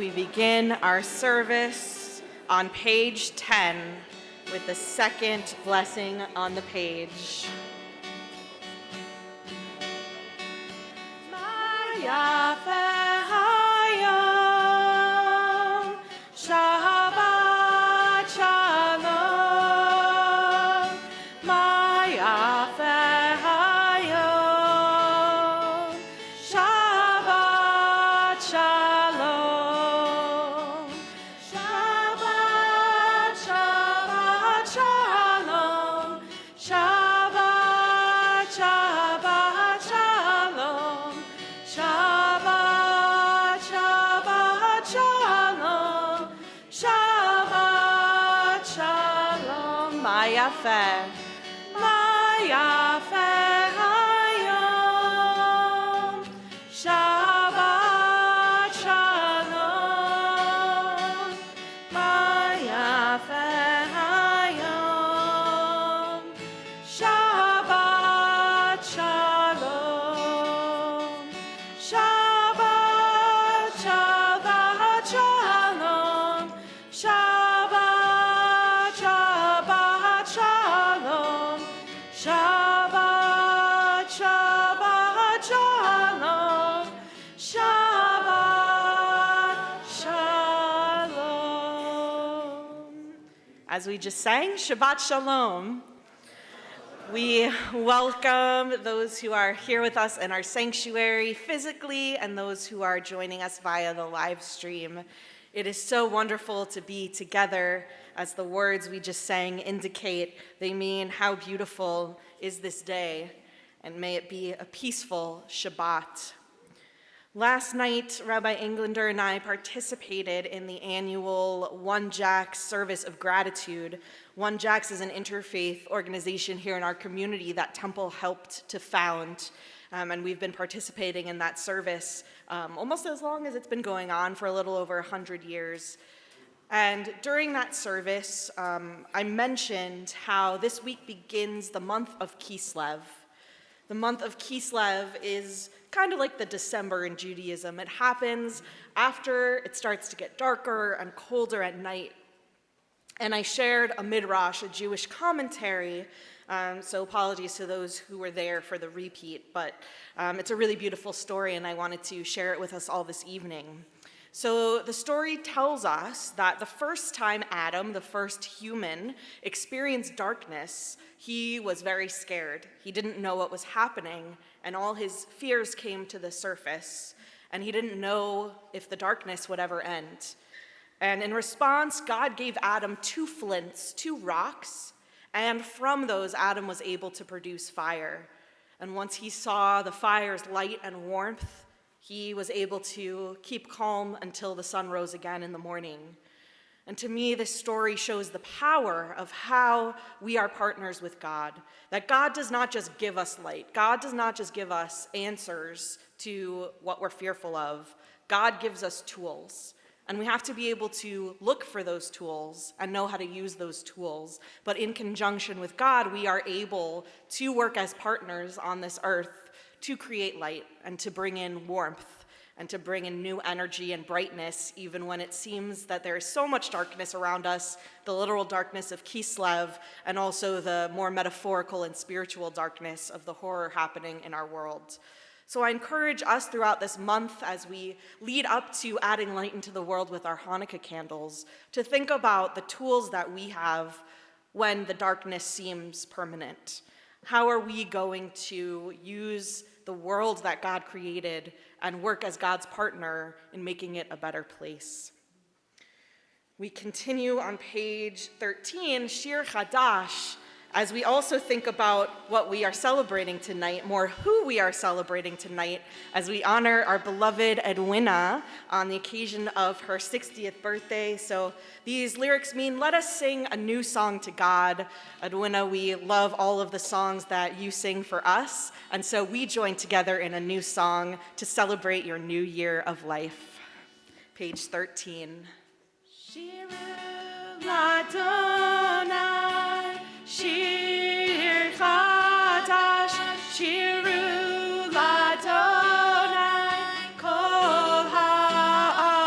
We begin our service on page 10 with the second blessing on the page. Maya Hayom, Shabbat Shalom, Maya Hayom, Shabbat Shalom, Shabbat, Shabbat Shalom, Shabbat, Shabbat Shalom, Shabbat, Shabbat Shalom, Shabbat Shalom, Maya Hayom, Shabbat Shalom, Maya Hayom, Shabbat Shalom, Shabbat, Shabbat Shalom, Shabbat, Shabbat Shalom, Shabbat, Shabbat Shalom, Shabbat Shalom. As we just sang, Shabbat Shalom. We welcome those who are here with us in our sanctuary physically and those who are joining us via the live stream. It is so wonderful to be together, as the words we just sang indicate. They mean how beautiful is this day, and may it be a peaceful Shabbat. Last night, Rabbi Englander and I participated in the annual One Jacks service of gratitude. One Jacks is an interfaith organization here in our community that Temple helped to found. And we've been participating in that service almost as long as it's been going on, for a little over 100 years. And during that service, I mentioned how this week begins the month of Kislev. The month of Kislev is kind of like the December in Judaism. It happens after it starts to get darker and colder at night. And I shared a midrash, a Jewish commentary, so apologies to those who were there for the repeat, but it's a really beautiful story, and I wanted to share it with us all this evening. So the story tells us that the first time Adam, the first human, experienced darkness, he was very scared. He didn't know what was happening, and all his fears came to the surface, and he didn't know if the darkness would ever end. And in response, God gave Adam 2 flints, 2 rocks, and from those, Adam was able to produce fire. And once he saw the fire's light and warmth, he was able to keep calm until the sun rose again in the morning. And to me, this story shows the power of how we are partners with God. That God does not just give us light. God does not just give us answers to what we're fearful of. God gives us tools. And we have to be able to look for those tools and know how to use those tools. But in conjunction with God, we are able to work as partners on this earth to create light and to bring in warmth and to bring in new energy and brightness, even when it seems that there is so much darkness around us, the literal darkness of Kislev, and also the more metaphorical and spiritual darkness of the horror happening in our world. So I encourage us throughout this month, as we lead up to adding light into the world with our Hanukkah candles, to think about the tools that we have when the darkness seems permanent. How are we going to use the world that God created and work as God's partner in making it a better place? We continue on page 13, Shir Chadash, as we also think about what we are celebrating tonight, more who we are celebrating tonight, as we honor our beloved Edwina on the occasion of her 60th birthday. So these lyrics mean, let us sing a new song to God. Edwina, we love all of the songs that you sing for us, and so we join together in a new song to celebrate your new year of life. Page 13. Shiru Ladonai, Shir Chadash, Shiru Ladonai, Kol Haaretz.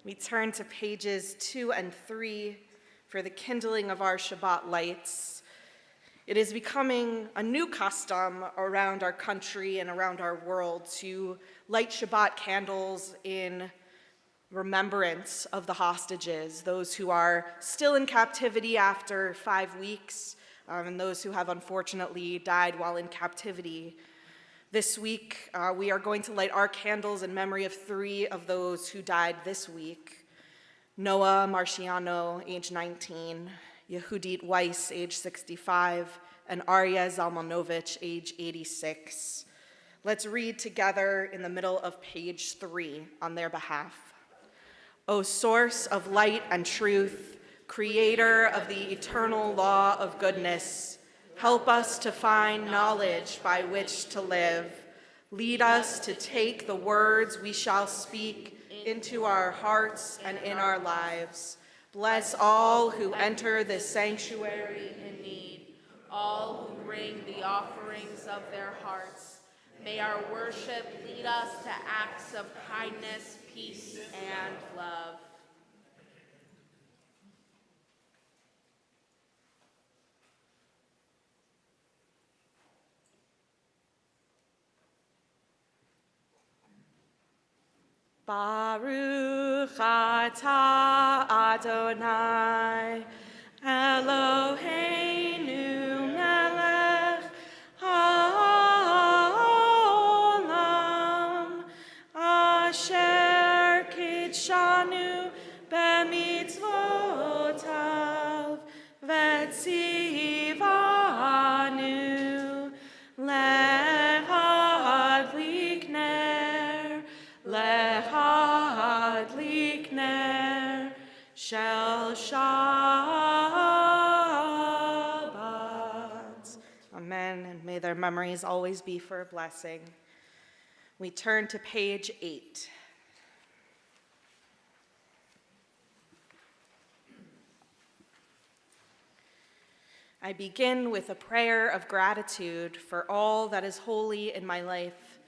We turn to pages 2 and 3 for the kindling of our Shabbat lights. It is becoming a new custom around our country and around our world to light Shabbat candles in remembrance of the hostages, those who are still in captivity after 5 weeks, and those who have unfortunately died while in captivity. This week, we are going to light our candles in memory of 3 of those who died this week. Noah Marciano, age 19, Yehudit Weiss, age 65, and Arya Zalmanovich, age 86. Let's read together in the middle of page 3 on their behalf. O source of light and truth, creator of the eternal law of goodness, help us to find knowledge by which to live. Lead us to take the words we shall speak into our hearts and in our lives. Bless all who enter this sanctuary in need, all who bring the offerings of their hearts. May our worship lead us to acts of kindness, peace, and love. Baruch atah Adonai, Eloheinu melech haolam, asher kitshanu b'mitzvotav v'tzivanu lehadlik ner, lehadlik ner shel Shabbat. Amen, and may their memories always be for a blessing. We turn to page 8. I begin with a prayer of gratitude for all that is holy in my life.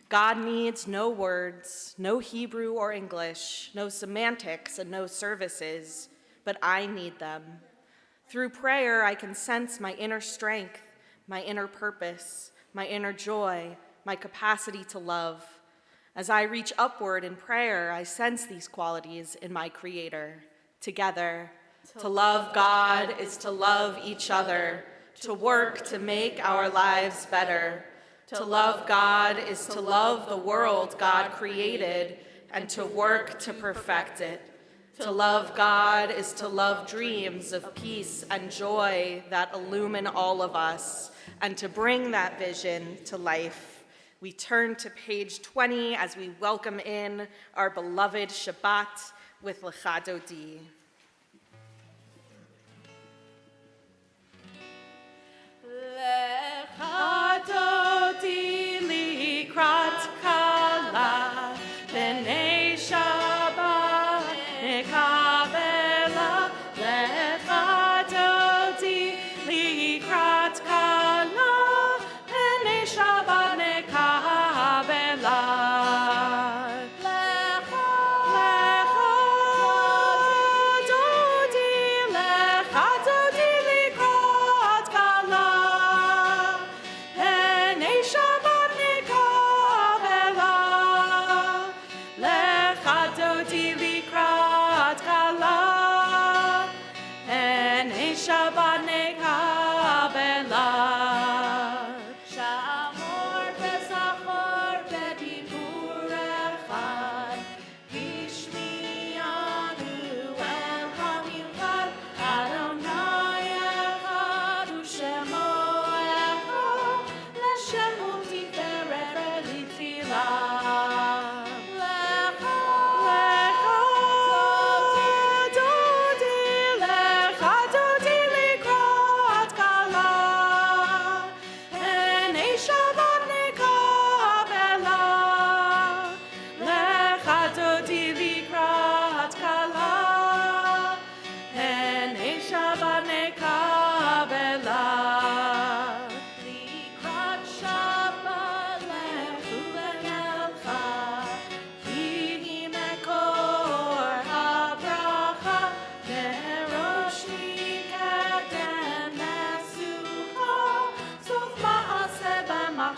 God needs no words, no Hebrew or English, no semantics and no services, but I need them. Through prayer, I can sense my inner strength, my inner purpose, my inner joy, my capacity to love. As I reach upward in prayer, I sense these qualities in my Creator. Together, to love God is to love each other, to work to make our lives better. To love God is to love the world God created and to work to perfect it. To love God is to love dreams of peace and joy that illumine all of us and to bring that vision to life. We turn to page 20 as we welcome in our beloved Shabbat with Lecha Dodi. Lecha Dodi likrat kala, b'nei Shabbat nekabela. Lecha Dodi likrat kala, b'nei Shabbat nekabela. Shabbat nekabela. Shamor v'zachor b'dibur echad, v'shmi'anu el hamichad. Adonai echad u'shemo echad, l'Shem hu tiferet v'litfilah.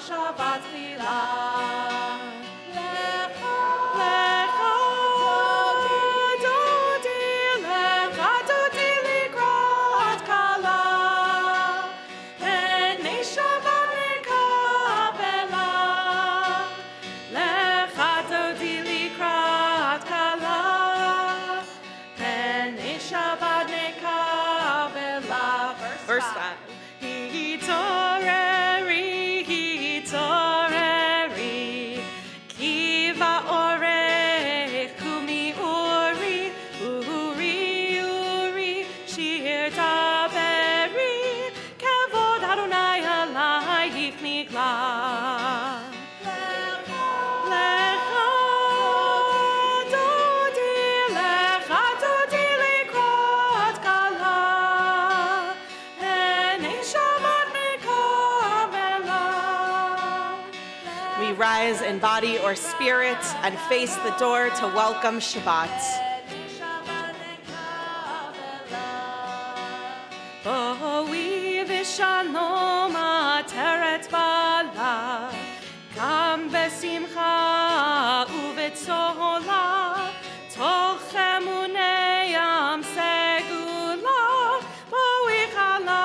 Shabbat Tfilah. Lecha Dodi likrat kala, b'nei Shabbat nekabela. Lecha Dodi likrat kala, b'nei Shabbat nekabela. Verse 5. Toreri, kiva orech, kumi uri, uri, shir taberi, kavod Adonai alayich nigla. Lecha Dodi likrat kala, b'nei Shabbat nekabela. We rise in body or spirit and face the door to welcome Shabbat. Boi v'shalom ateret bala, gam besimcha uvetzola, toch emunei am segula, boi chala.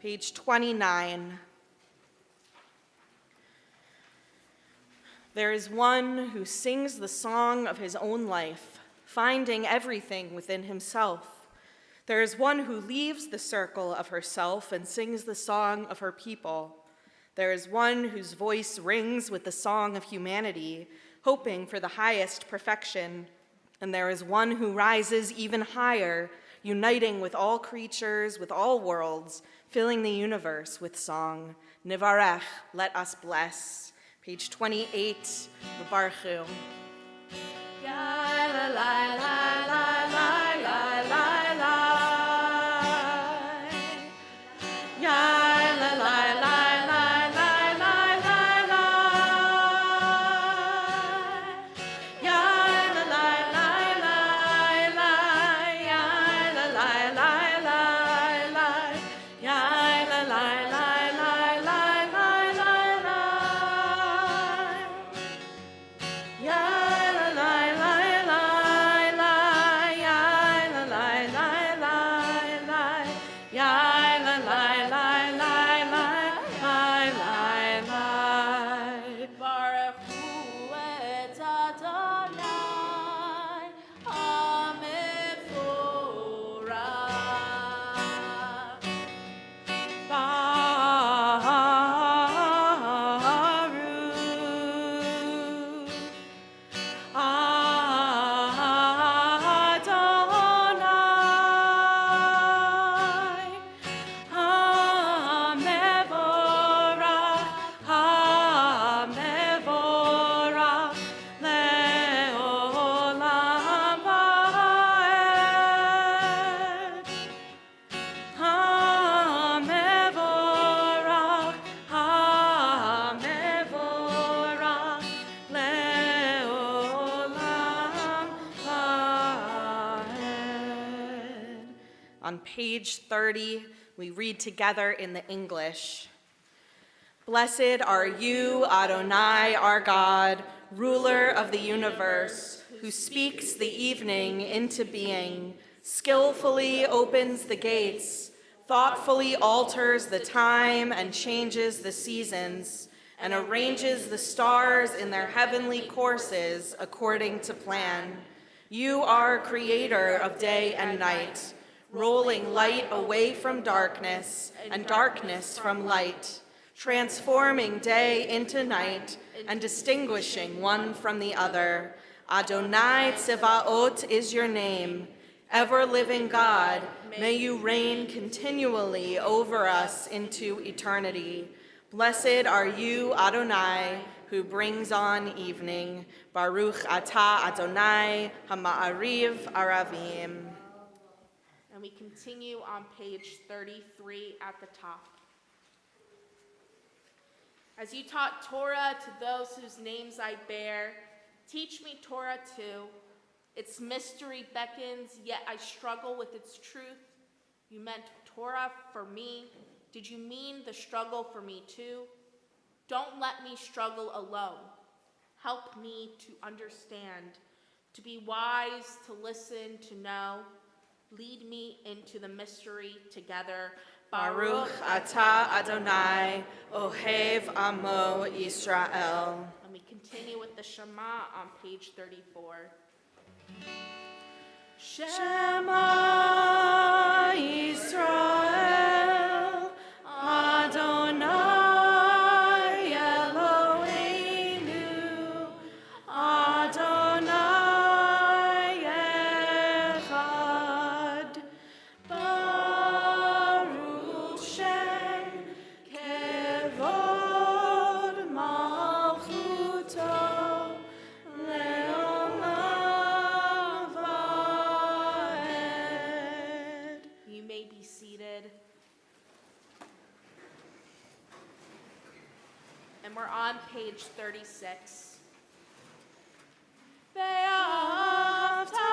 Page 29. There is one who sings the song of his own life, finding everything within himself. There is one who leaves the circle of herself and sings the song of her people. There is one whose voice rings with the song of humanity, hoping for the highest perfection. And there is one who rises even higher, uniting with all creatures, with all worlds, filling the universe with song. Nivarech, let us bless. Page 28, Baruch. page 30, we read together in the English. Blessed are you, Adonai, our God, ruler of the universe, who speaks the evening into being, skillfully opens the gates, thoughtfully alters the time and changes the seasons, and arranges the stars in their heavenly courses according to plan. You are creator of day and night, rolling light away from darkness and darkness from light, transforming day into night and distinguishing one from the other. Adonai Tsevaot is your name. Ever-living God, may you reign continually over us into eternity. Blessed are you, Adonai, who brings on evening. Baruch atah Adonai hama'ariv aravim. And we continue on page 33 at the top. As you taught Torah to those whose names I bear, teach me Torah too. Its mystery beckons, yet I struggle with its truth. You meant Torah for me. Did you mean the struggle for me too? Don't let me struggle alone. Help me to understand, to be wise, to listen, to know. Lead me into the mystery together. Baruch atah Adonai, Ohev Amo Yisrael. And we continue with the Shema on page 34. Shema Yisrael, Adonai Eloheinu, Adonai Echad. Baruch Shem Kevod Malchuto Leolam Vaed. You may be seated. And we're on page 36. Ve'ahavta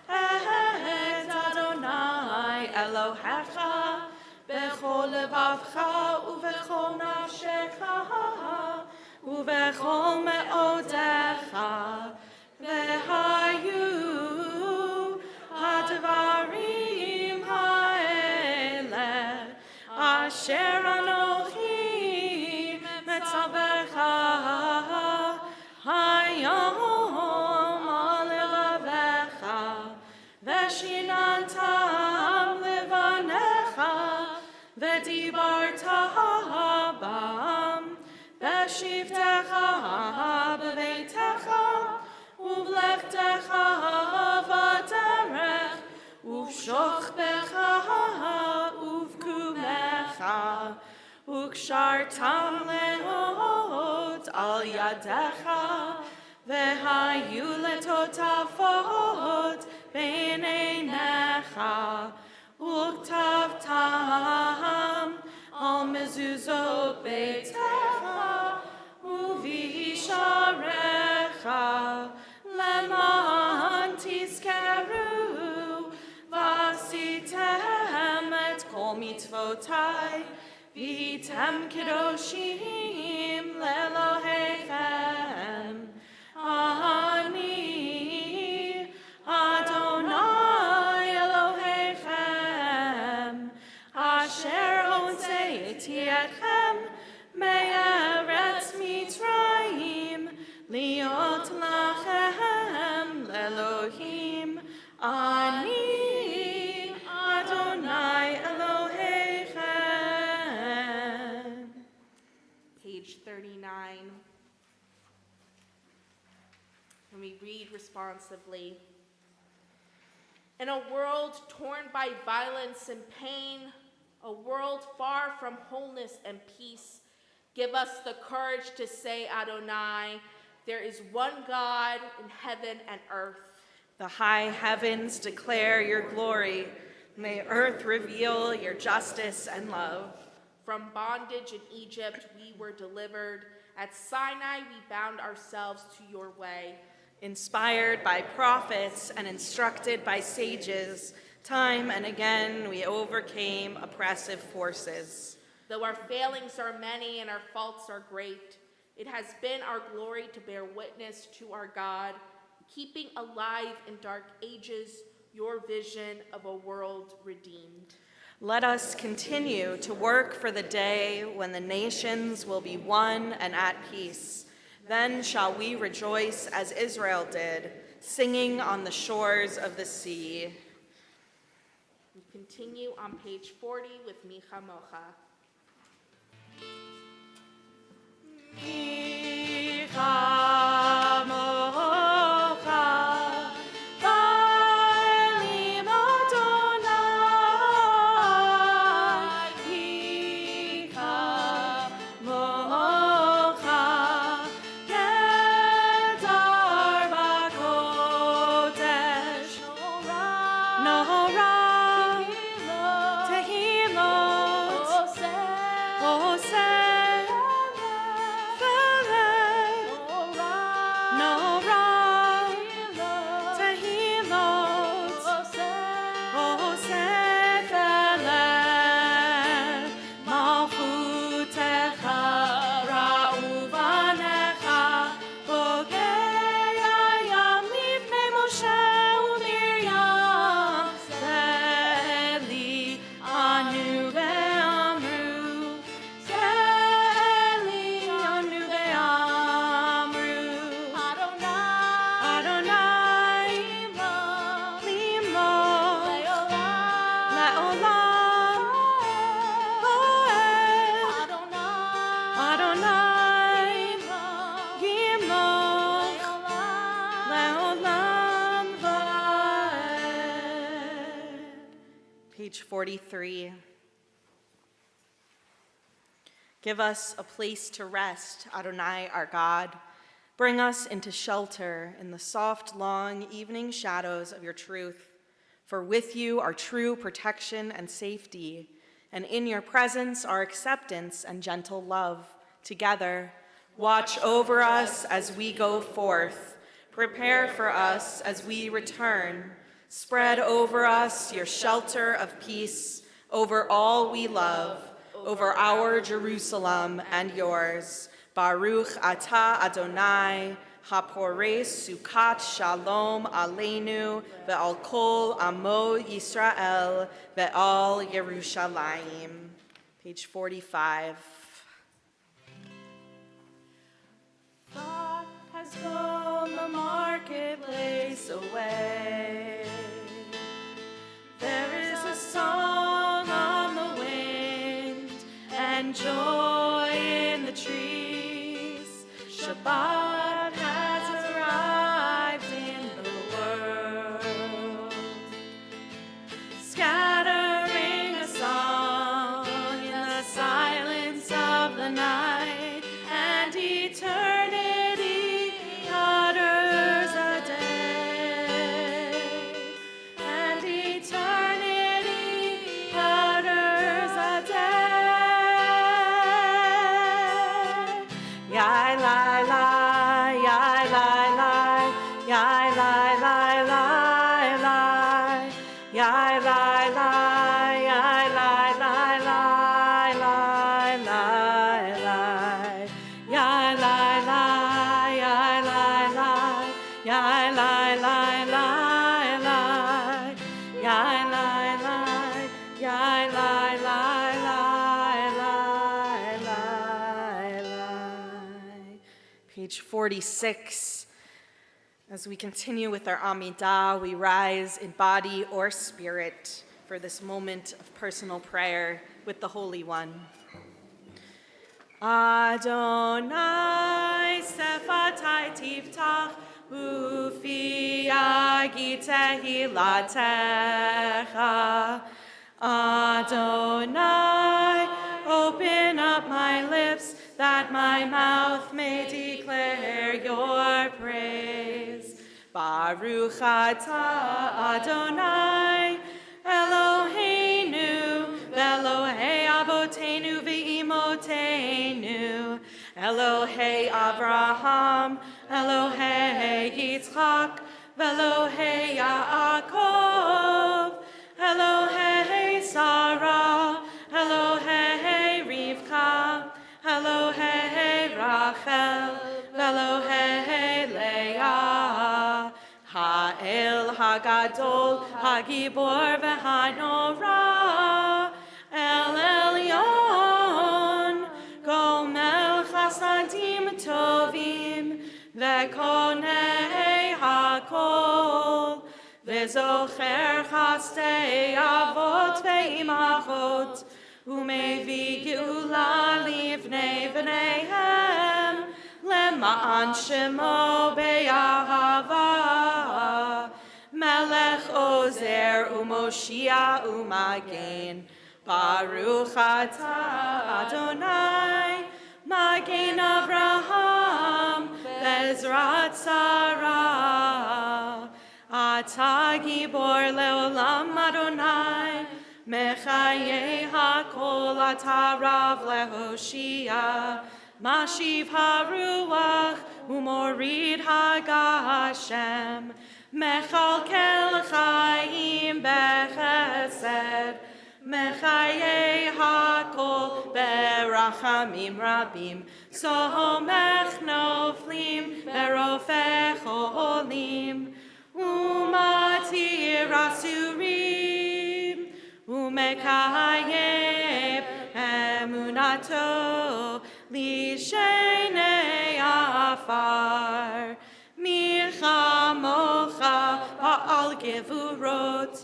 et Adonai Elohecha bechol levavcha uvechol nafshecha uvechol me'odecha ve'hayu hadvarim ha'ele asher anochi metzavecha hayom al levavecha veshinantam levanecha vedibarta bam beshivtecha beveitecha uvlechtecha vaderech uvshochbecha uvkumecha ukshartam leot al yadecha vehayu letotafot beineinecha uktavtam al mezuzot beitecha uvisharecha leman tizkeru vasitem et kol mitzvotai vitem kedoshim lelohechem ani Adonai Elohechem asher hosei'ti etchem me'eretz Mitzrayim liot lachem lelohim ani Adonai Elohechem. Page 39. And we read responsively. In a world torn by violence and pain, a world far from wholeness and peace, give us the courage to say, Adonai, there is one God in heaven and earth. The high heavens declare your glory. May earth reveal your justice and love. From bondage in Egypt we were delivered. At Sinai we bound ourselves to your way. Inspired by prophets and instructed by sages, Time and again, we overcame oppressive forces. Though our failings are many and our faults are great, it has been our glory to bear witness to our God, keeping alive in dark ages your vision of a world redeemed. Let us continue to work for the day when the nations will be one and at peace. Then shall we rejoice as Israel did, singing on the shores of the sea. We continue on page 40 with Micha Mocha. Micha mocha, ba'elim Adonai. Micha mocha, kedar b'kodesh. Nora, tehilot, Hoseh. Page 43. Give us a place to rest, Adonai, our God. Bring us into shelter in the soft, long evening shadows of your truth. For with you are true protection and safety, and in your presence are acceptance and gentle love. Together, watch over us as we go forth. Prepare for us as we return. Spread over us your shelter of peace, over all we love, over our Jerusalem and yours. Baruch atah Adonai, hapores sukat shalom aleinu, ve'al kol amo Yisrael, ve'al Yerushalayim. Page 45. God has blown the marketplace away. There is a song on the wind and joy in the trees. Shabbat has arrived in the world, scattering a song in the silence of the night, and eternity utters a day, and eternity utters a day. Yai lai lai, yai lai lai, yai lai lai lai lai, yai lai lai, yai lai lai lai lai lai lai, yai lai lai, yai lai lai, yai lai lai lai lai, yai lai lai, yai lai lai lai lai. Page 46. As we continue with our Amidah, we rise in body or spirit for this moment of personal prayer with the Holy One. Adonai sefatai tiftach ufi agi tehilatecha. Adonai, open up my lips that my mouth may declare your praise. Baruch atah Adonai, Eloheinu, Elohei avotenu ve'imotenu, Elohei Avraham, Elohei Yitzchak, Ve'Elohei Yaakov, Hagadol, Hagibor v'hanora, El Elyon, Gomel Chasadim Tovim, Vekonei Hakol, Vezocher Chastei Avot ve'imachot, Umevi Geula livnei v'neihem, Lema'an Shemo be'ahava, Melech Ozer u'Moshia u'Magen, Baruch atah Adonai, Magen Avraham, Bezrat Sarah, Atah Gibor le'olam Adonai, Mechayei hakol atah Rav lehoshia, Mashiv haruach u'morid hagashem, Mechalkel chayim bechesed, Mechayei hakol berachamim rabim, Somech noflim berofech olim, Umatir asurim, Umekayem emunato, Lishenei afar, Milchamocha ba'al gevurot,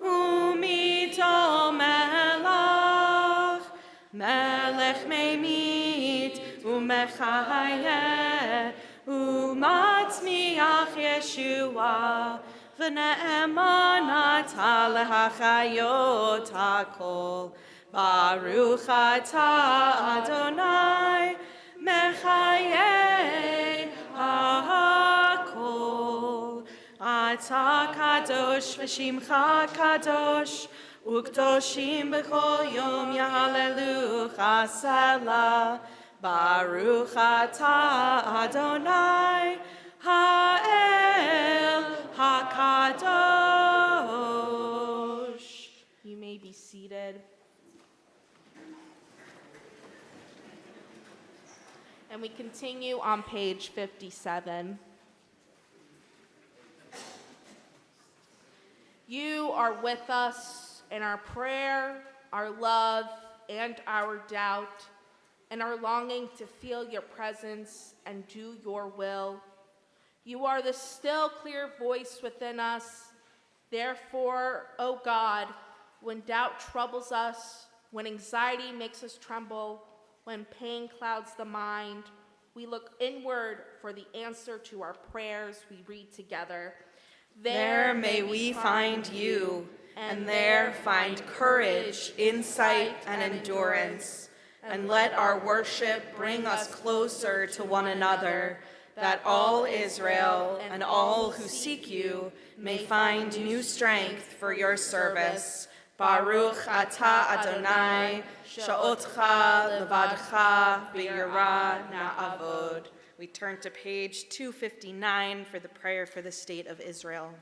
Umito melach, Melech meimit, Umechayeh, Umatzmiach Yeshua, V'ne'emanata lehachayot hakol, Baruch atah Adonai, Mechayei hakol. Atah kadosh v'shimcha kadosh, U'kdoshim b'chol yom yahalelucha selah, Baruch atah Adonai, Ha'el HaKadosh. You may be seated. And we continue on page 57. You are with us in our prayer, our love, and our doubt, and our longing to feel your presence and do your will. You are the still, clear voice within us. Therefore, O God, when doubt troubles us, when anxiety makes us tremble, when pain clouds the mind, we look inward for the answer to our prayers we read together. There may we find you, and there find courage, insight, and endurance. And let our worship bring us closer to one another, that all Israel and all who seek you may find new strength for your service. Baruch atah Adonai, sha'otcha levadcha b'yirah na'avod. We turn to page 259 for the prayer for the state of Israel.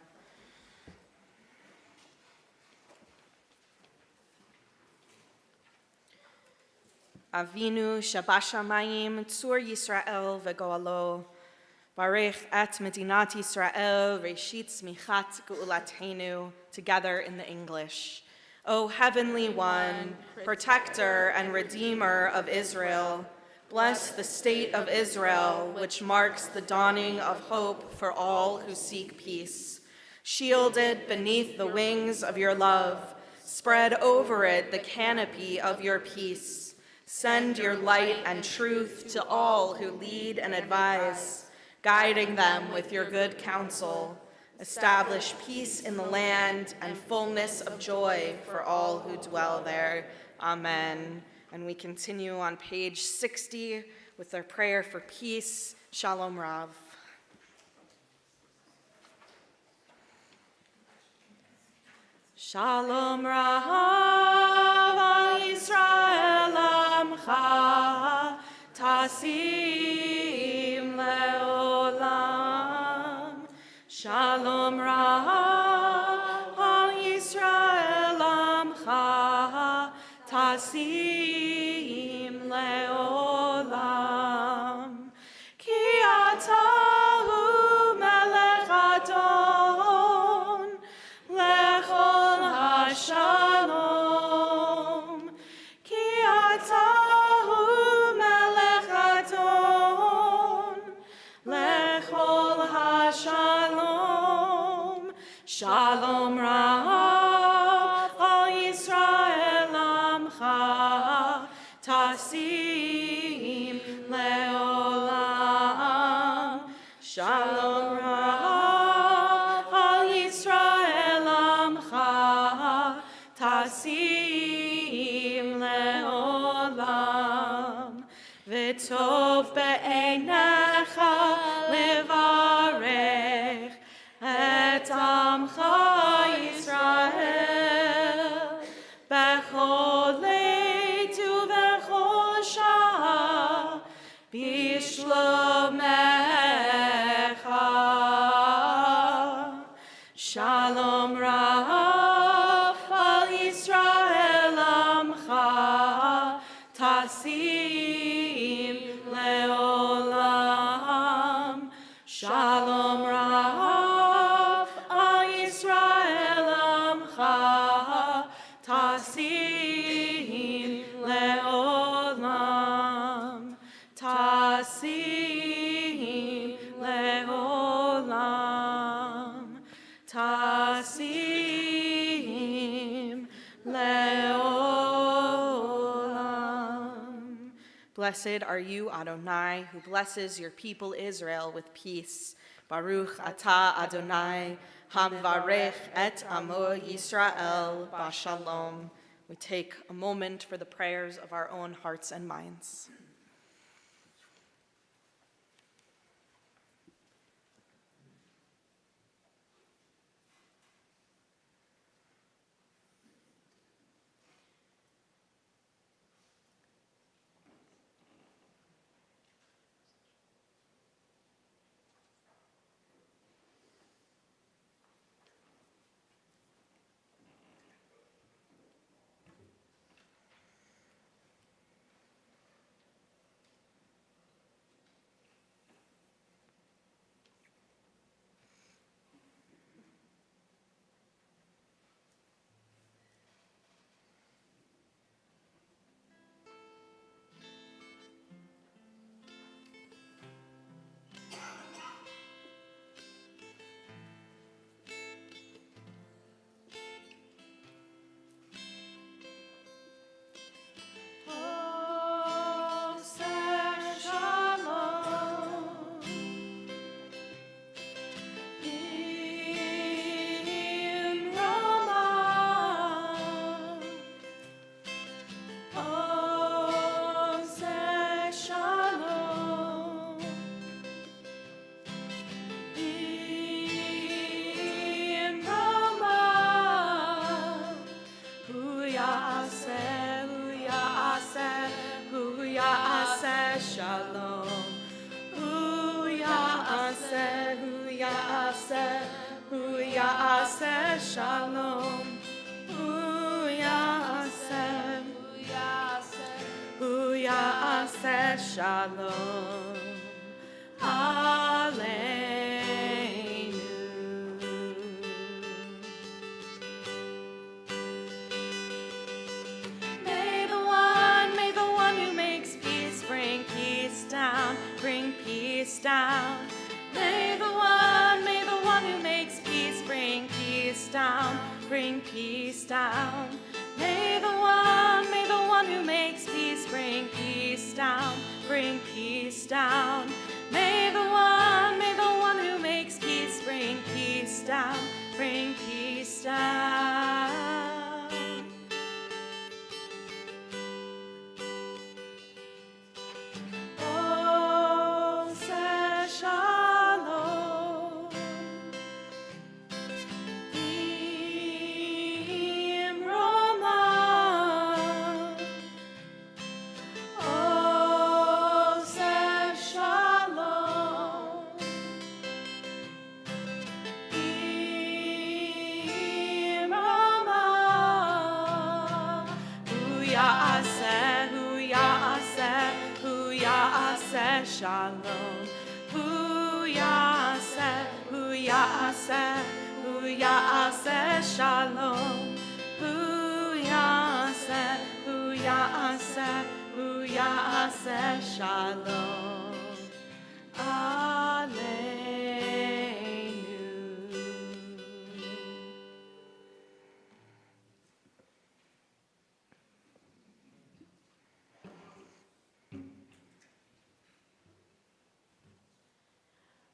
Avinu shabashamayim tzur Yisrael v'goalo, Barech et Medinat Yisrael reshit smichat geulatenu, together in the English. O Heavenly One, Protector and Redeemer of Israel, bless the state of Israel, which marks the dawning of hope for all who seek peace. Shield it beneath the wings of your love. Spread over it the canopy of your peace. Send your light and truth to all who lead and advise, guiding them with your good counsel. Establish peace in the land and fullness of joy for all who dwell there. Amen. And we continue on page 60 with our prayer for peace. Shalom Rav. Shalom Rav al Yisrael amcha tasim leolam. Shalom Rav al Yisrael amcha tasim leolam. Ki atahu melech adon tasim leolam. Shalom Rav al Yisrael amcha, tasim leolam. V'tov be'einecha levarech et amcha Yisrael bechol leit uvechol shah bishlomecha. Shalom Rav al Yisrael amcha, tasim leolam. Shalom Rav al Yisrael amcha, tasim leolam. Tasim leolam. Tasim leolam. Blessed are you, Adonai, who blesses your people Israel with peace. Baruch atah Adonai, hamvarech et amo Yisrael bashalom. We take a moment for the prayers of our own hearts and minds. Shalom, hu ya'aseh shalom, aleinu. May the one who makes peace bring peace down, bring peace down. May the one who makes peace bring peace down, bring peace down. May the one who makes peace bring peace down, bring peace down. May the one who makes peace bring peace down, bring peace down. Oh, say shalom. Shalom, hu ya'aseh shalom, hu ya'aseh shalom, aleinu.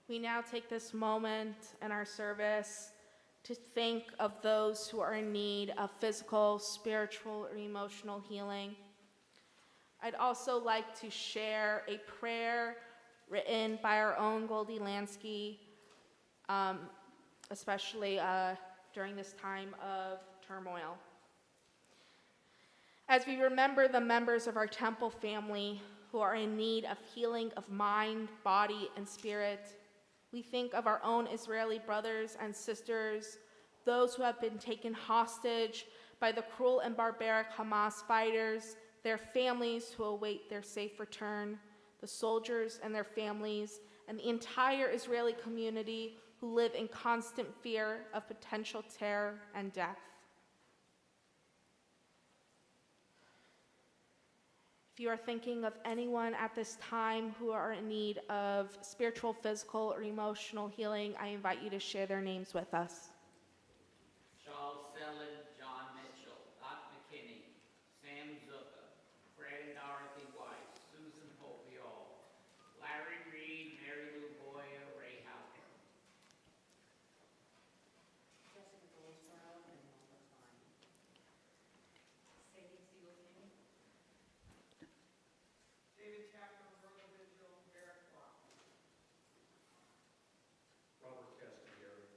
We now take this moment in our service to think of those who are in need of physical, spiritual, or emotional healing. I'd also like to share a prayer written by our own Goldie Lansky, especially during this time of turmoil. As we remember the members of our temple family who are in need of healing of mind, body, and spirit, we think of our own Israeli brothers and sisters, those who have been taken hostage by the cruel and barbaric Hamas fighters, their families who await their safe return, the soldiers and their families, and the entire Israeli community who live in constant fear of potential terror and death. If you are thinking of anyone at this time who are in need of spiritual, physical, or emotional healing, I invite you to share their names with us. Charles Selland, John Mitchell, Dot McKinney, Sam Zucker, Fred and Dorothy Weiss, Susan Hopiol, Larry Reed, Mary Lou Boyer, Ray Houghton. David Chapman, Roberta Vigil, Eric Rock. Robert Castillero.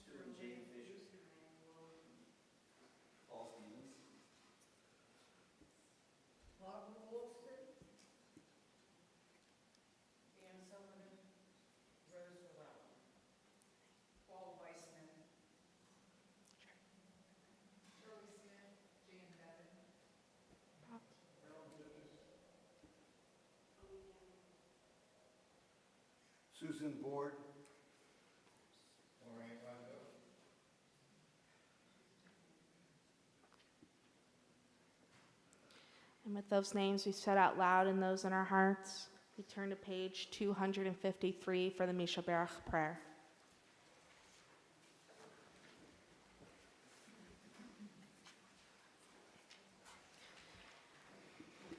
Stuart J. Fisher. Paul Stevens. Barbara Wolfson. Dan Sullivan. Rose Llewellyn. Paul Weissman. Shirley Smith. Jan Bevan. Harold Davis. Susan Board. Lorraine Rondo. And with those names we said out loud and those in our hearts, we turn to page 253 for the Misha Berach prayer.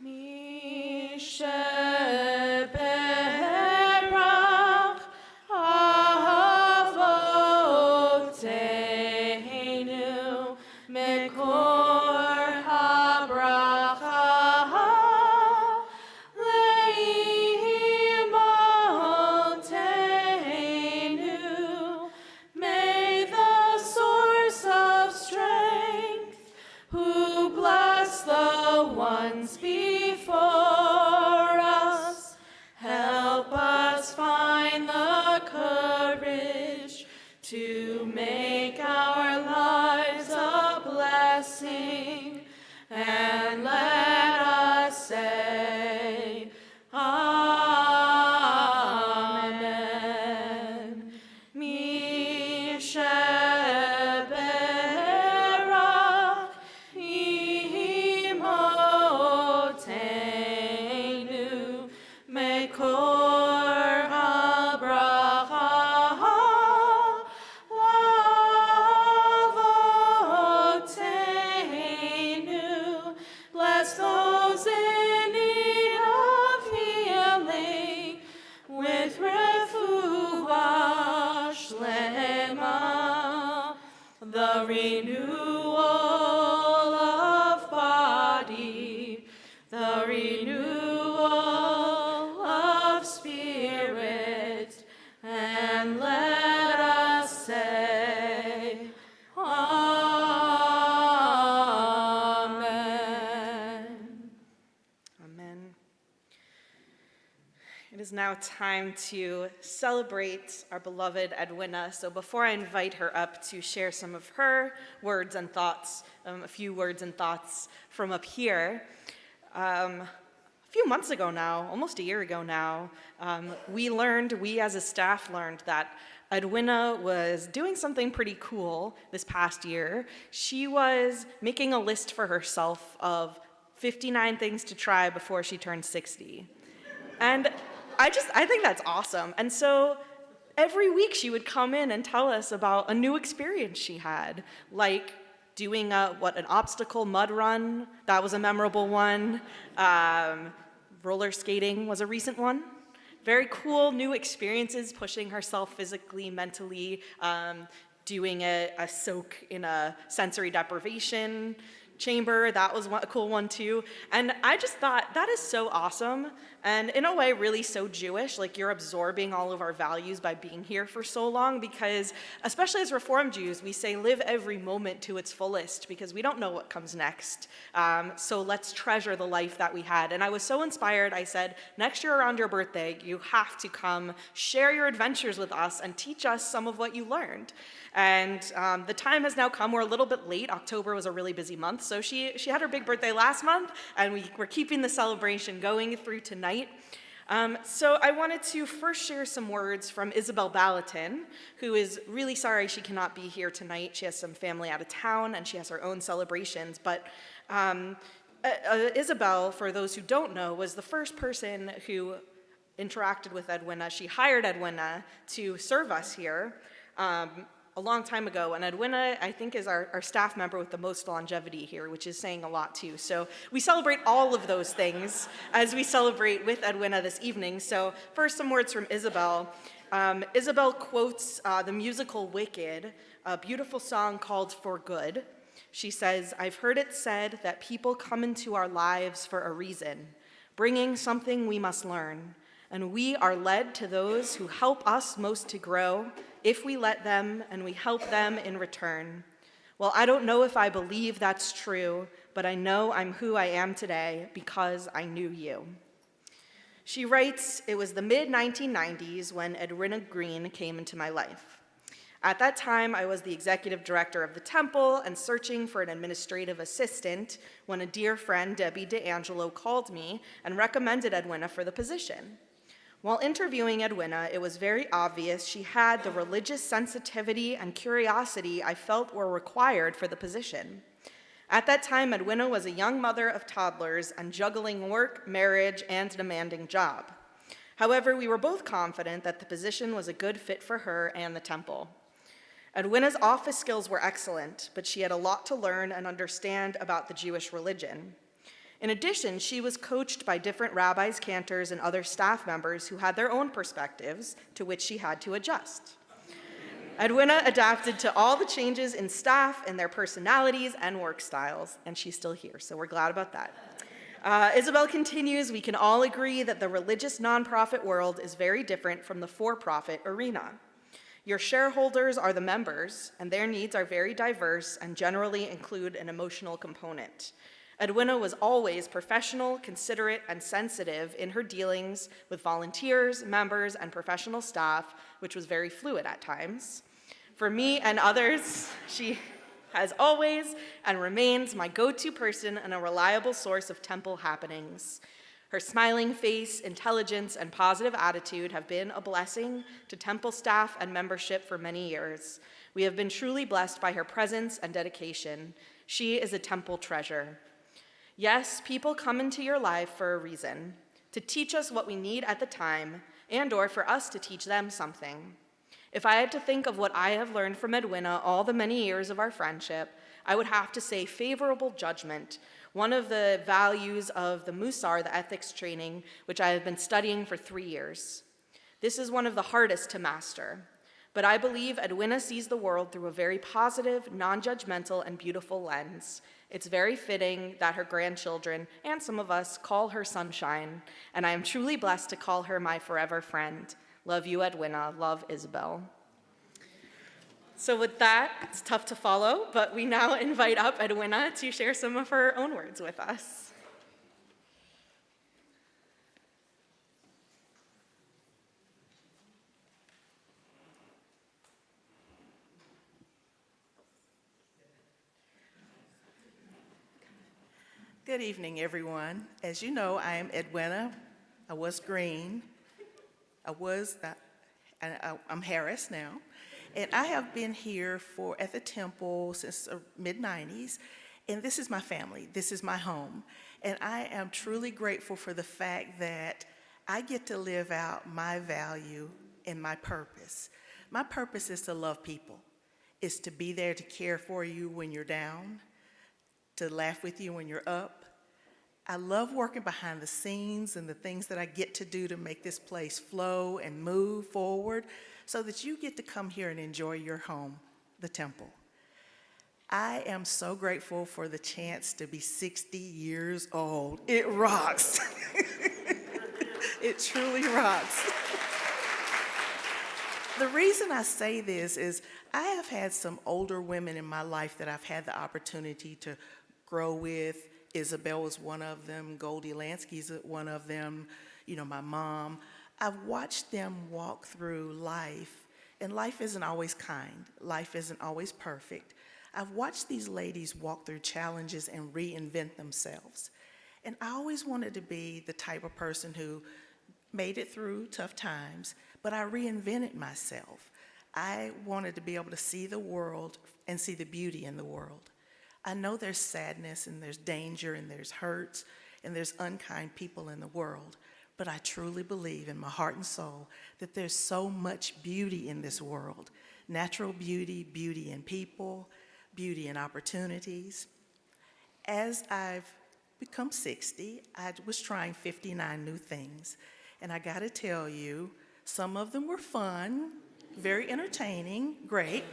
Misha Berach Avoteinu Mekor HaBracha Leimotenu. May the source of strength, who bless the ones before us, help us find the courage to make our lives a blessing, and let us say, Amen. Misha Berach Imotenu Mekor HaBracha Lavotenu. Bless those in need of healing with refuah shlema, the renewal of body, the renewal of spirit, and let us say, Amen. Amen. It is now time to celebrate our beloved Edwina. So before I invite her up to share some of her words and thoughts, a few words and thoughts from up here, a few months ago now, almost a year ago now, we as a staff learned that Edwina was doing something pretty cool this past year. She was making a list for herself of 59 things to try before she turned 60. And I think that's awesome. And so every week she would come in and tell us about a new experience she had, like doing an obstacle mud run. That was a memorable one. Roller skating was a recent one. Very cool new experiences, pushing herself physically, mentally, doing a soak in a sensory deprivation chamber. That was a cool one too. And I just thought that is so awesome, and in a way really so Jewish. Like, you're absorbing all of our values by being here for so long, because especially as Reformed Jews, we say live every moment to its fullest because we don't know what comes next. So let's treasure the life that we had. And I was so inspired. I said, next year around your birthday, you have to come share your adventures with us and teach us some of what you learned. And the time has now come. We're a little bit late. October was a really busy month, so she had her big birthday last month, and we're keeping the celebration going through tonight. So I wanted to first share some words from Isabel Ballatin, who is really sorry she cannot be here tonight. She has some family out of town, and she has her own celebrations. But Isabel, for those who don't know, was the first person who interacted with Edwina. She hired Edwina to serve us here a long time ago, and Edwina, I think, is our staff member with the most longevity here, which is saying a lot too. So we celebrate all of those things as we celebrate with Edwina this evening. So first, some words from Isabel. Isabel quotes the musical Wicked, a beautiful song called For Good. She says, "I've heard it said that people come into our lives for a reason, bringing something we must learn. And we are led to those who help us most to grow if we let them and we help them in return. Well, I don't know if I believe that's true, but I know I'm who I am today because I knew you." She writes, "It was the mid-1990s when Edwina Green came into my life. At that time, I was the executive director of the temple and searching for an administrative assistant when a dear friend, Debbie DeAngelo, called me and recommended Edwina for the position. While interviewing Edwina, it was very obvious she had the religious sensitivity and curiosity I felt were required for the position. At that time, Edwina was a young mother of toddlers and juggling work, marriage, and a demanding job. However, we were both confident that the position was a good fit for her and the temple. Edwina's office skills were excellent, but she had a lot to learn and understand about the Jewish religion. In addition, she was coached by different rabbis, cantors, and other staff members who had their own perspectives to which she had to adjust. Edwina adapted to all the changes in staff and their personalities and work styles, and she's still here, so we're glad about that. Isabel continues, "We can all agree that the religious nonprofit world is very different from the for-profit arena. Your shareholders are the members, and their needs are very diverse and generally include an emotional component. Edwina was always professional, considerate, and sensitive in her dealings with volunteers, members, and professional staff, which was very fluid at times. For me and others, she has always and remains my go-to person and a reliable source of temple happenings. Her smiling face, intelligence, and positive attitude have been a blessing to temple staff and membership for many years. We have been truly blessed by her presence and dedication. She is a temple treasure. Yes, people come into your life for a reason, to teach us what we need at the time, and/or for us to teach them something. If I had to think of what I have learned from Edwina all the many years of our friendship, I would have to say favorable judgment, one of the values of the Musar, the ethics training, which I have been studying for 3 years. This is one of the hardest to master, but I believe Edwina sees the world through a very positive, non-judgmental, and beautiful lens. It's very fitting that her grandchildren, and some of us, call her sunshine, and I am truly blessed to call her my forever friend. Love you, Edwina. Love, Isabel." So with that, it's tough to follow, but we now invite up Edwina to share some of her own words with us. Good evening, everyone. As you know, I am Edwina. I was Green. I'm Harris now. And I have been here at the temple since the mid-90s. And this is my family. This is my home. And I am truly grateful for the fact that I get to live out my value and my purpose. My purpose is to love people. It's to be there to care for you when you're down, to laugh with you when you're up, I love working behind the scenes and the things that I get to do to make this place flow and move forward so that you get to come here and enjoy your home, the temple. I am so grateful for the chance to be 60 years old. It rocks. It truly rocks. The reason I say this is I have had some older women in my life that I've had the opportunity to grow with. Isabel was one of them. Goldie Lansky's one of them. You know, my mom. I've watched them walk through life, and life isn't always kind. Life isn't always perfect. I've watched these ladies walk through challenges and reinvent themselves. And I always wanted to be the type of person who made it through tough times, but I reinvented myself. I wanted to be able to see the world and see the beauty in the world. I know there's sadness and there's danger and there's hurts and there's unkind people in the world, but I truly believe in my heart and soul that there's so much beauty in this world. Natural beauty, beauty in people, beauty in opportunities. As I've become 60, I was trying 59 new things. And I gotta tell you, some of them were fun, very entertaining, great.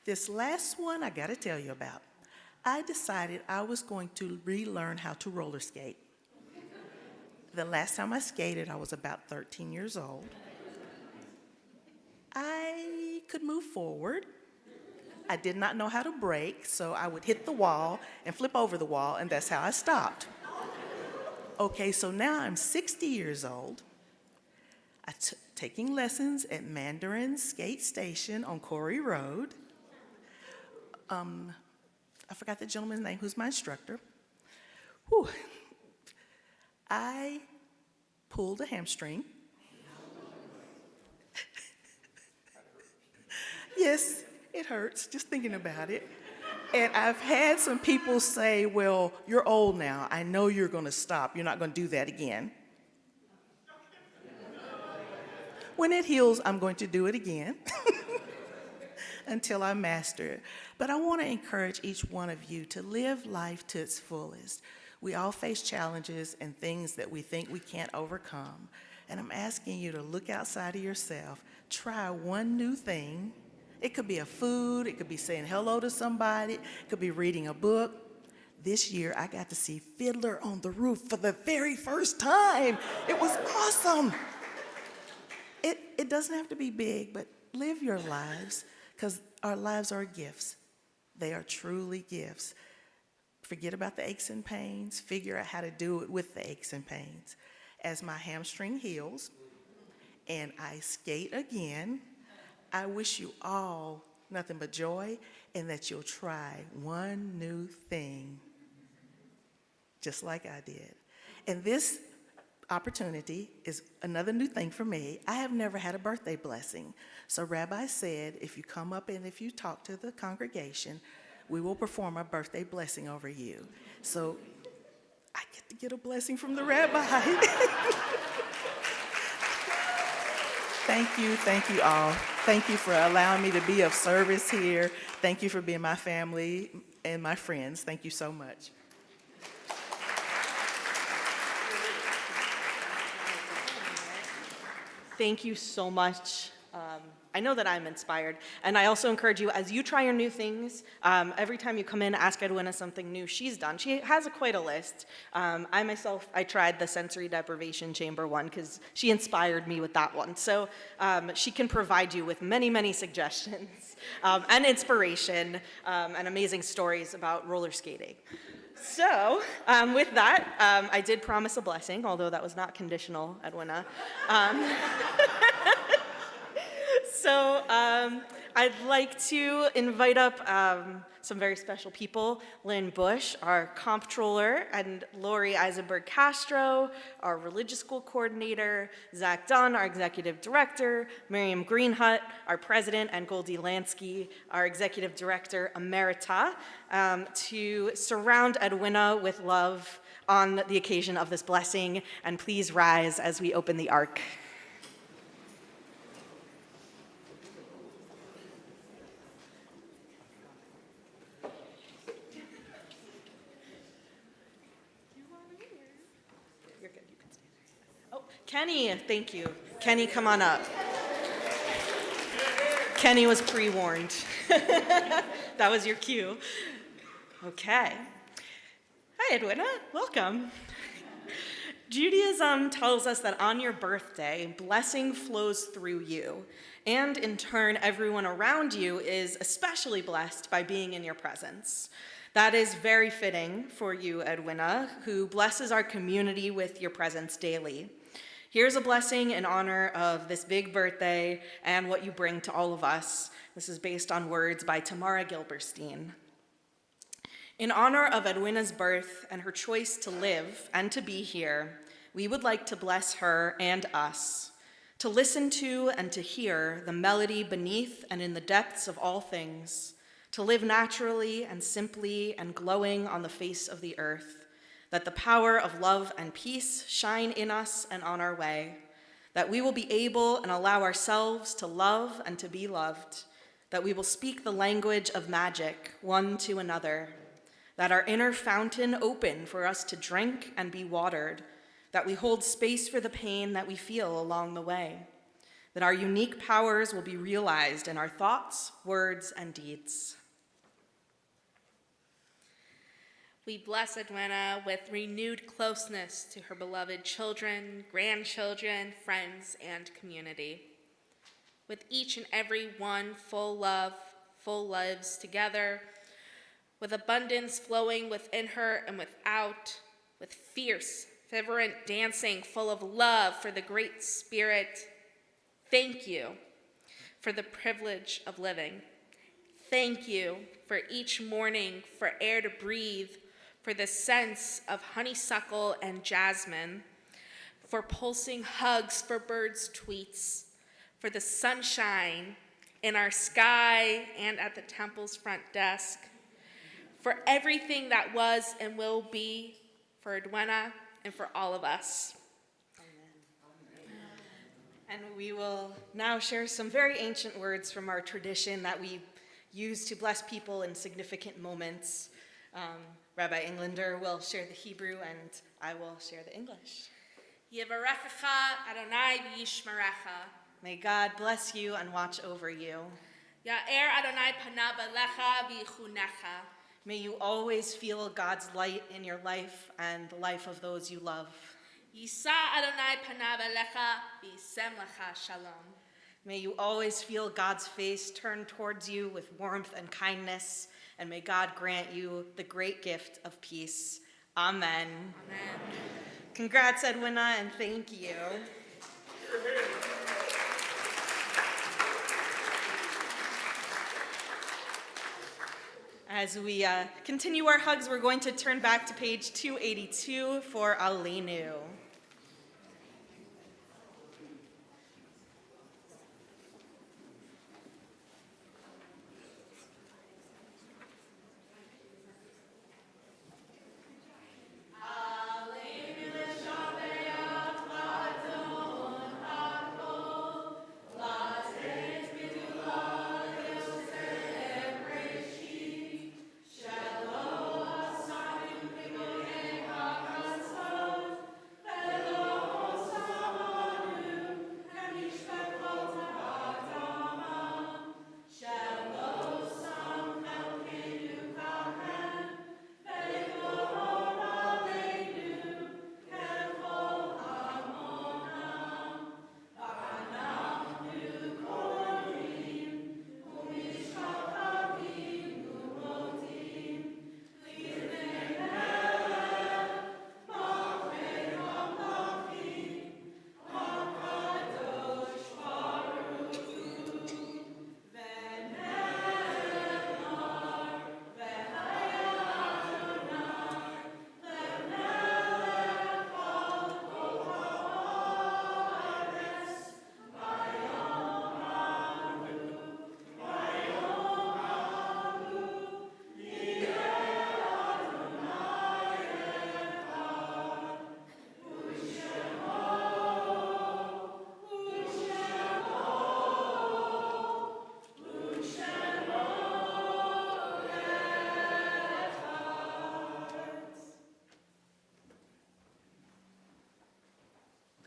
This last one I gotta tell you about. I decided I was going to relearn how to roller skate. The last time I skated, I was about 13 years old. I could move forward. I did not know how to brake, so I would hit the wall and flip over the wall, and that's how I stopped. Okay, so now I'm 60 years old. I'm taking lessons at Mandarin Skate Station on Corey Road. I forgot the gentleman's name, who's my instructor. Whew. I pulled a hamstring. Yes, it hurts just thinking about it. And I've had some people say, well, you're old now. I know you're going to stop. You're not going to do that again. When it heals, I'm going to do it again until I master it. But I want to encourage each one of you to live life to its fullest. We all face challenges and things that we think we can't overcome. And I'm asking you to look outside of yourself. Try one new thing. It could be a food, it could be saying hello to somebody, it could be reading a book. This year, I got to see Fiddler on the Roof for the very first time. It was awesome. It doesn't have to be big, but live your lives, because our lives are gifts. They are truly gifts. Forget about the aches and pains. Figure out how to do it with the aches and pains. As my hamstring heals and I skate again, I wish you all nothing but joy and that you'll try one new thing, just like I did. And this opportunity is another new thing for me. I have never had a birthday blessing. So Rabbi said, if you come up and if you talk to the congregation, we will perform a birthday blessing over you. So I get to get a blessing from the rabbi. Thank you all. Thank you for allowing me to be of service here. Thank you for being my family and my friends. Thank you so much. Thank you so much. I know that I'm inspired, and I also encourage you, as you try your new things, every time you come in, ask Edwina something new she's done. She has quite a list. I tried the sensory deprivation chamber one because she inspired me with that one. So she can provide you with many, many suggestions and inspiration and amazing stories about roller skating. So, with that, I did promise a blessing, although that was not conditional, Edwina. So, I'd like to invite up some very special people. Lynn Bush, our comptroller, and Lori Eisenberg-Castro, our religious school coordinator, Zach Dunn, our executive director, Miriam Greenhut, our president, and Goldie Lansky, our executive director emerita, to surround Edwina with love on the occasion of this blessing. And please rise as we open the ark. You want me? Kenny, thank you. Kenny, come on up. Kenny was pre-warned. That was your cue. Okay. Hi, Edwina. Welcome. Judaism tells us that on your birthday, blessing flows through you, and in turn, everyone around you is especially blessed by being in your presence. That is very fitting for you, Edwina, who blesses our community with your presence daily. Here's a blessing in honor of this big birthday and what you bring to all of us. This is based on words by Tamara Gilberstein. In honor of Edwina's birth and her choice to live and to be here, we would like to bless her and us, to listen to and to hear the melody beneath and in the depths of all things, to live naturally and simply and glowing on the face of the earth, that the power of love and peace shine in us and on our way, that we will be able and allow ourselves to love and to be loved, that we will speak the language of magic one to another, that our inner fountain open for us to drink and be watered, that we hold space for the pain that we feel along the way, that our unique powers will be realized in our thoughts, words, and deeds. We bless Edwina with renewed closeness to her beloved children, grandchildren, friends, and community. With each and every one full love, full lives together, with abundance flowing within her and without, with fierce, fervent dancing full of love for the Great Spirit. Thank you for the privilege of living. Thank you for each morning, for air to breathe, for the sense of honeysuckle and jasmine, for pulsing hugs, for birds' tweets, for the sunshine in our sky and at the temple's front desk, for everything that was and will be, for Edwina and for all of us. And we will now share some very ancient words from our tradition that we use to bless people in significant moments. Rabbi Englander will share the Hebrew and I will share the English. Yevarechecha Adonai v'yishmerecha. May God bless you and watch over you. Ya'er Adonai panav elecha v'yichunecha. May you always feel God's light in your life and the life of those you love. Yisa Adonai panav elecha v'yisem lecha shalom. May you always feel God's face turn towards you with warmth and kindness, and may God grant you the great gift of peace. Amen. Amen. Congrats, Edwina, and thank you. As we continue our hugs, we're going to turn back to page 282 for Aleinu. Shalom,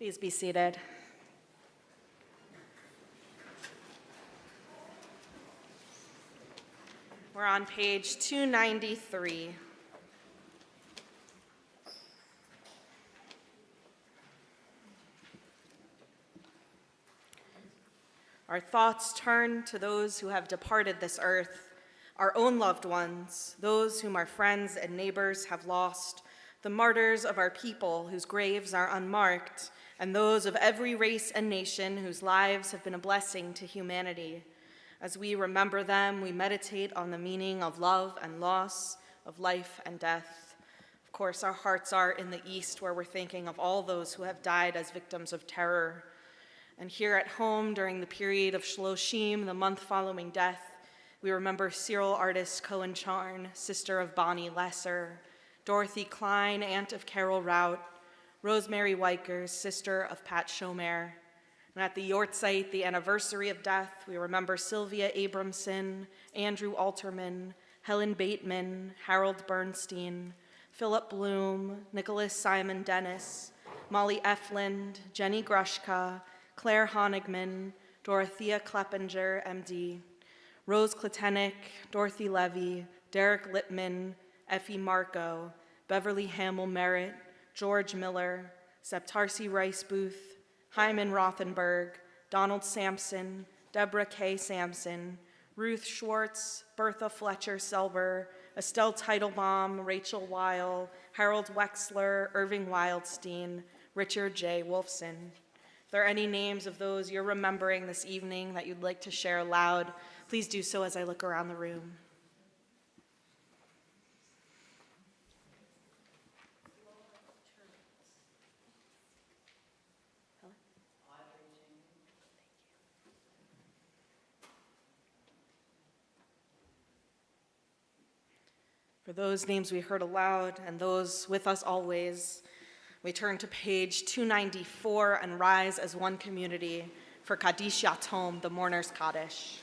Please be seated. We're on page 293. Our thoughts turn to those who have departed this earth, our own loved ones, those whom our friends and neighbors have lost, the martyrs of our people whose graves are unmarked, and those of every race and nation whose lives have been a blessing to humanity. As we remember them, we meditate on the meaning of love and loss, of life and death. Of course, our hearts are in the East, where we're thinking of all those who have died as victims of terror. And here at home, during the period of Shloshim, the month following death, we remember serial artist Cohen Charn, sister of Bonnie Lesser, Dorothy Klein, aunt of Carol Rout, Rosemary Weichers, sister of Pat Schomer. And at the Yortzeit, the anniversary of death, we remember Sylvia Abramson, Andrew Alterman, Helen Bateman, Harold Bernstein, Philip Bloom, Nicholas Simon Dennis, Molly Efland, Jenny Grushka, Claire Honigman, Dorothea Kleppinger, MD, Rose Kletenik, Dorothy Levy, Derek Lippman, Effie Marco, Beverly Hamill Merritt, George Miller, Septarsi Rice Booth, Hyman Rothenberg, Donald Sampson, Deborah K. Sampson, Ruth Schwartz, Bertha Fletcher Selber, Estelle Teitelbaum, Rachel Weil, Harold Wexler, Irving Wildstein, Richard J. Wolfson. If there are any names of those you're remembering this evening that you'd like to share aloud, please do so as I look around the room. For those names we heard aloud and those with us always, we turn to page 294 and rise as one community for Kaddish Yatom, the mourner's Kaddish.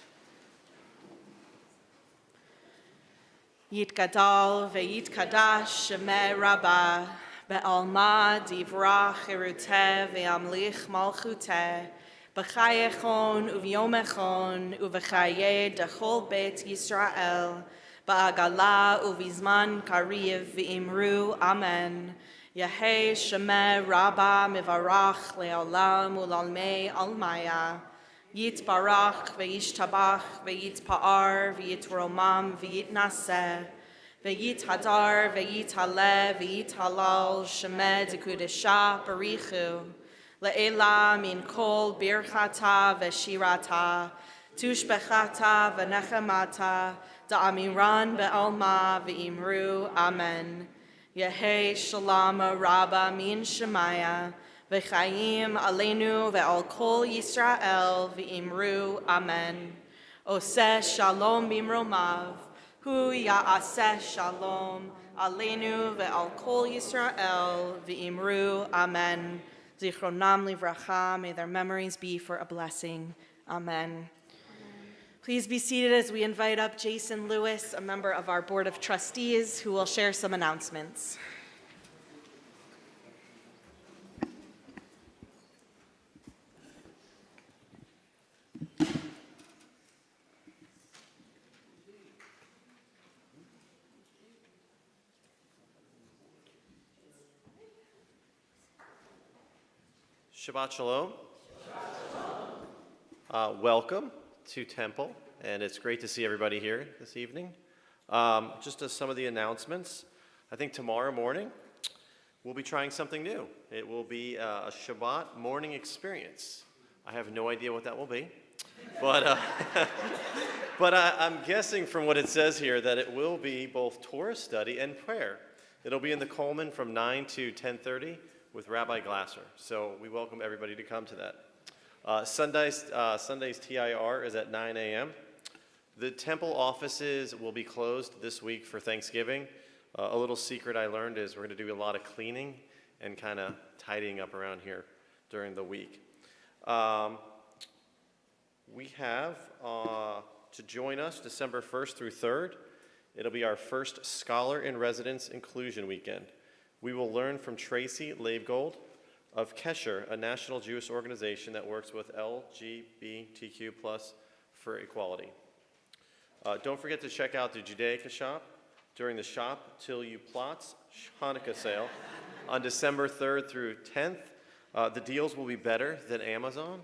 Yitgadal ve'yitkadash shemeh rabbah be'alma divrach iruteh ve'amlich malchuteh b'chayechon u'vyomechon u'v'chayeh dechol bet Yisrael ba'agala u'vizman kariv v'imru amen. Yehei shemeh rabbah mivarach le'olam u'lalmei almaya. Yitbarach ve'yishtabach ve'yitpa'ar ve'yitromam ve'yitnaseh ve'yithadar ve'yithaleh ve'yithalal shemeh dekudesha barichu le'ela min kol birchata ve'shirata tushbechata ve'nechemata da'amiran be'alma ve'imru amen. Yehei shalama rabba min shemaya V'chaim aleinu ve'al kol Yisrael v'imru amen. Oseh shalom bimromav, hu ya'aseh shalom aleinu ve'al kol Yisrael v'imru amen. Zichronam livracha, may their memories be for a blessing. Amen. Please be seated as we invite up Jason Lewis, a member of our Board of Trustees, who will share some announcements. Shabbat Shalom. Welcome to Temple, and it's great to see everybody here this evening. Just as some of the announcements, I think tomorrow morning we'll be trying something new. It will be a Shabbat morning experience. I have no idea what that will be, but I'm guessing from what it says here that it will be both Torah study and prayer. It'll be in the Coleman from 9 to 10:30 with Rabbi Glasser. So we welcome everybody to come to that. Sunday's TIR is at 9 a.m. The temple offices will be closed this week for Thanksgiving. A little secret I learned is we're going to do a lot of cleaning and kind of tidying up around here during the week. We have to join us December 1st through 3rd. It'll be our first Scholar in Residence Inclusion Weekend. We will learn from Tracy Lavegold of Kesher, a national Jewish organization that works with LGBTQ+ for equality. Don't forget to check out the Judaica shop during the Shop Till You Plots Hanukkah sale on December 3rd through 10th. The deals will be better than Amazon,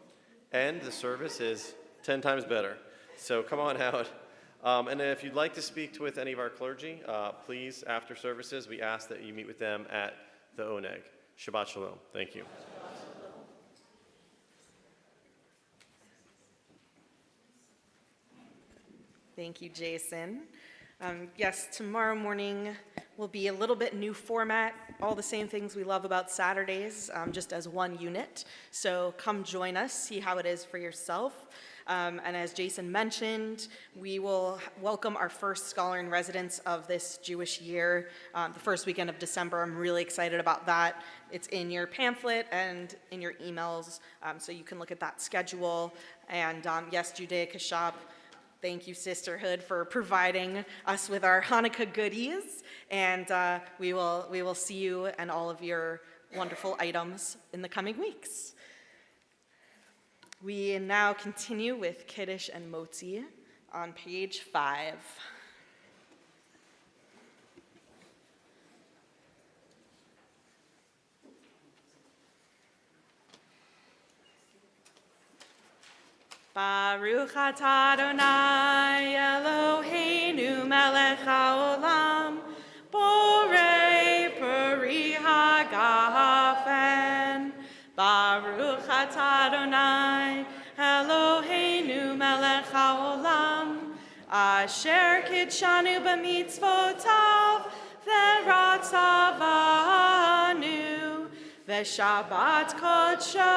and the service is 10 times better. So come on out. And if you'd like to speak with any of our clergy, please, after services, we ask that you meet with them at the Oneg. Shabbat Shalom. Thank you. Thank you, Jason. Yes, tomorrow morning will be a little bit new format, all the same things we love about Saturdays, just as one unit. So come join us, see how it is for yourself. And as Jason mentioned, we will welcome our first scholar in residence of this Jewish year, the first weekend of December. I'm really excited about that. It's in your pamphlet and in your emails, so you can look at that schedule. And yes, Judaica Shop, thank you, Sisterhood, for providing us with our Hanukkah goodies. And we will see you and all of your wonderful items in the coming weeks. We now continue with Kiddush and Motzi on page 5. Baruch atah Adonai Eloheinu melech haolam borei peri hagafen. Baruch atah Adonai Eloheinu melech haolam asher kidshanu b'mitzvotav v'ratzavanu v'shabbat kodsho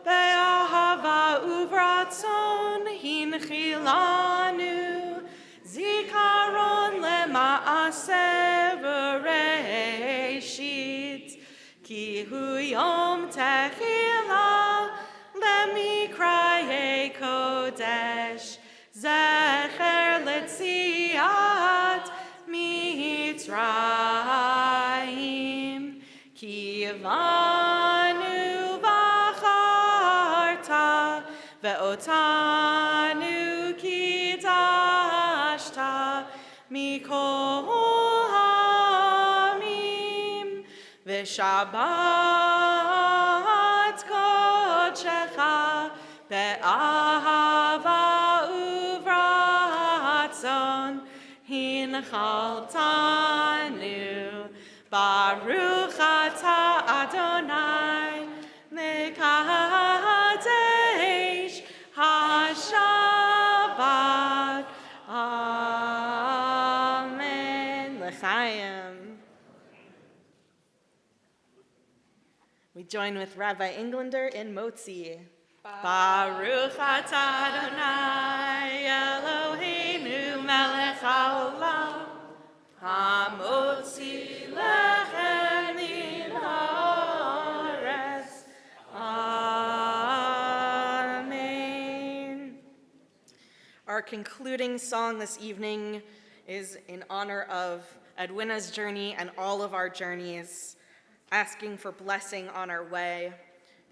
be'ahava uvratzon hinchilanu zikaron lema'aseh v'reishit ki hu yom techila lemikrayei kodesh zecher letziat mitzrayim ki vanu ve'otanu kidashta mikol hamim v'shabbat kodshecha be'ahava uvratzon hinchaltanu baruch atah Adonai mekadesh HaShabbat. Amen. L'chaim. We join with Rabbi Englander in Motzi. Baruch atah Adonai Eloheinu melech haolam hamotzi lechem min haaretz. Amen. Our concluding song this evening is in honor of Edwina's journey and all of our journeys, asking for blessing on our way.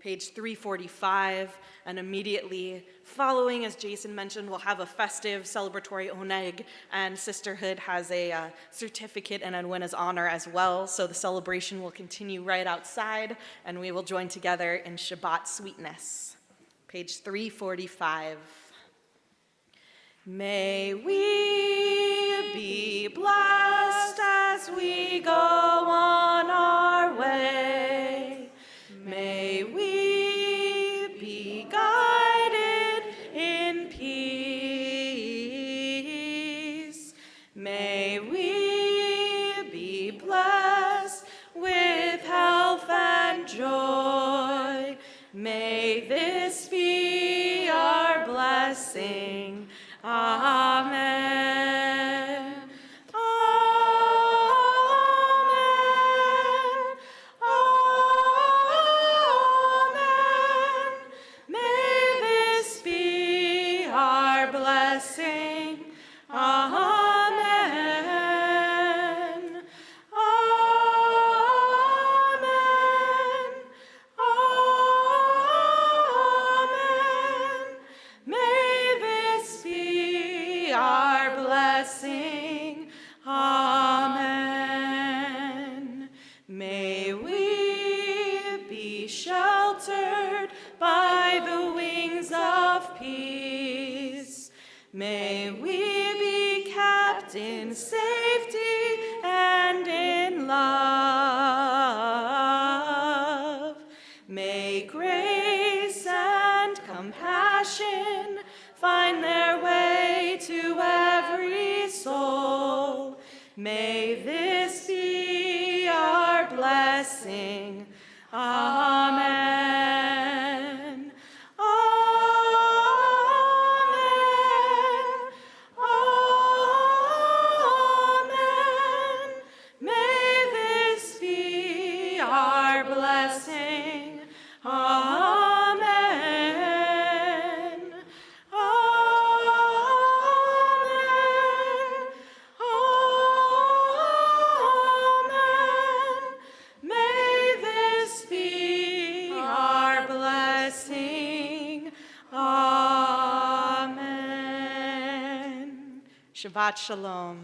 Page 345, and immediately following, as Jason mentioned, we'll have a festive celebratory oneg, and Sisterhood has a certificate in Edwina's honor as well, so the celebration will continue right outside, and we will join together in Shabbat sweetness. Page 345. May we be blessed as we go on our way. May we be guided in peace. May we be blessed with health and joy. May this be our blessing. Amen. Amen. Amen. May this be our blessing. Amen. Amen. May we be sheltered by the wings of peace. May we be kept in safety and in love. May grace and compassion find their way to every soul. May this be our blessing. Amen. Amen. Amen. May this be our blessing. Amen. Amen. Amen. May this be our blessing. Amen. Shabbat Shalom.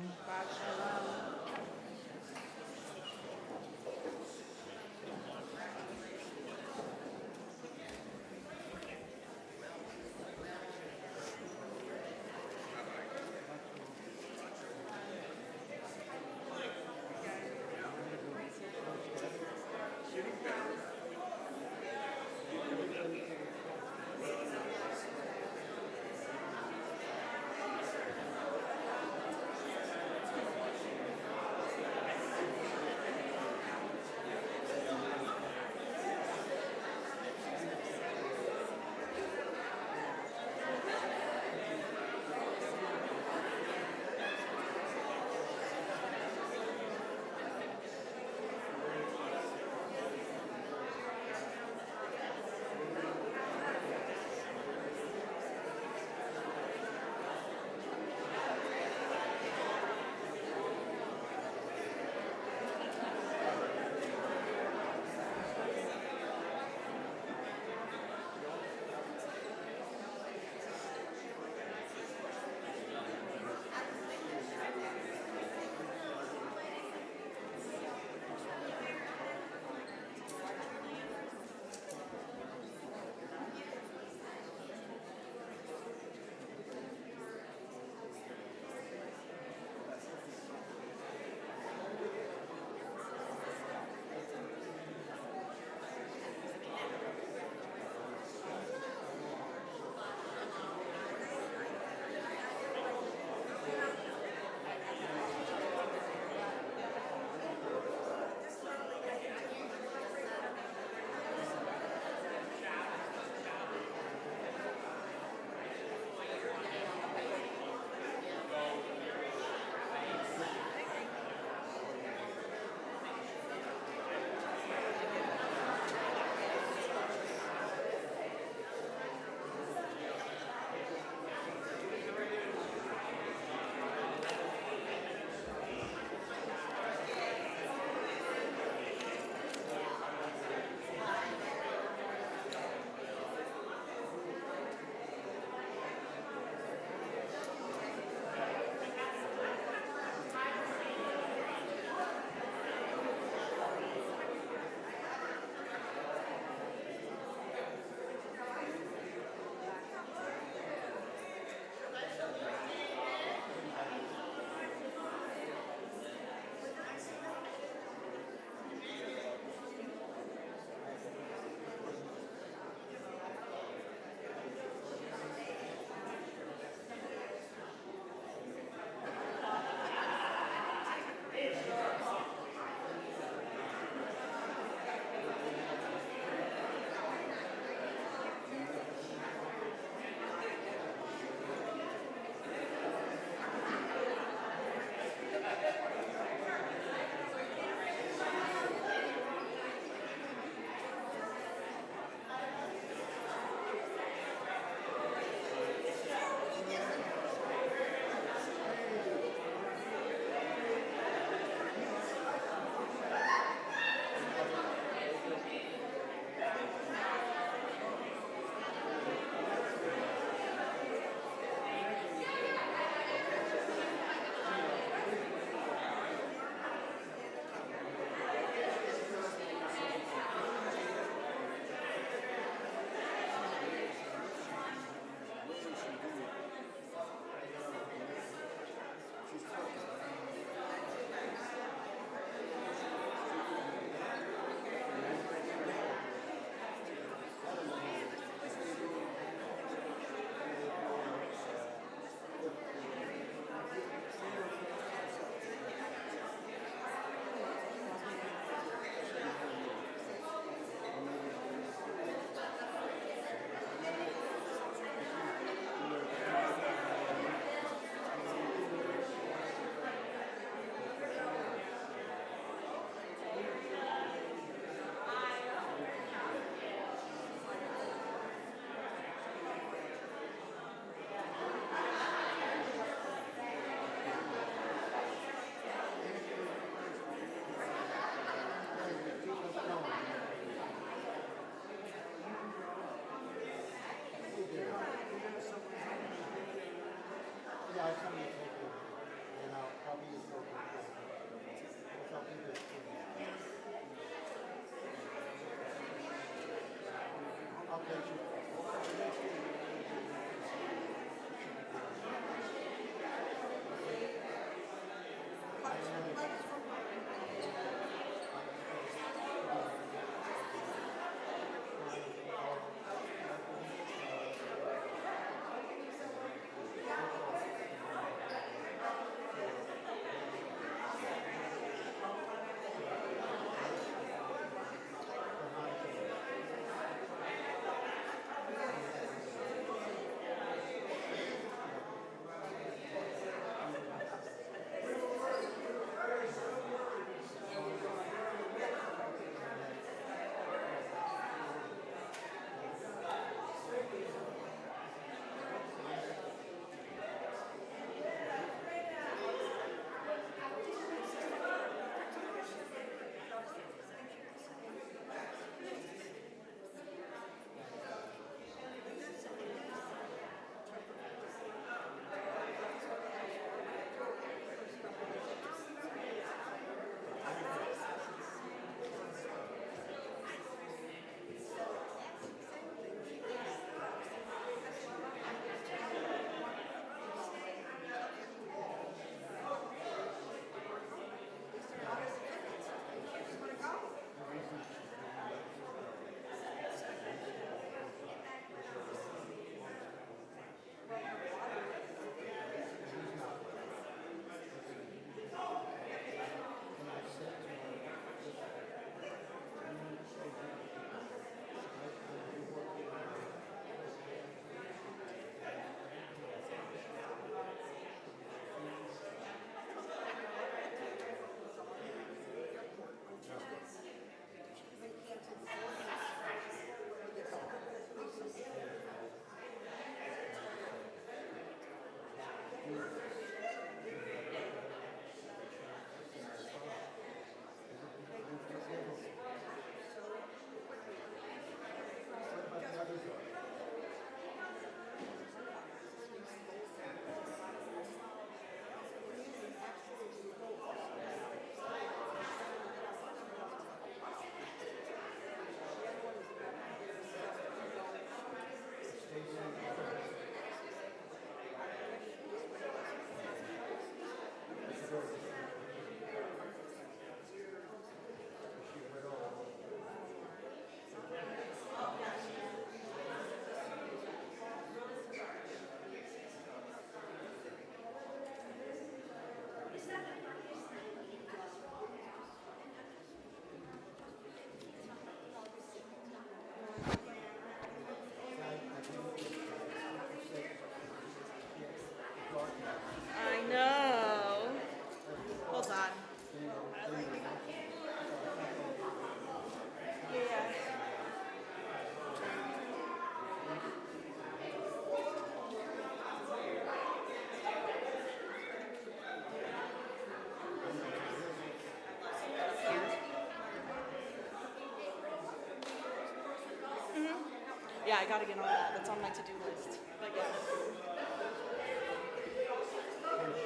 Yeah, I gotta get on that. That's on my to-do list. But yeah.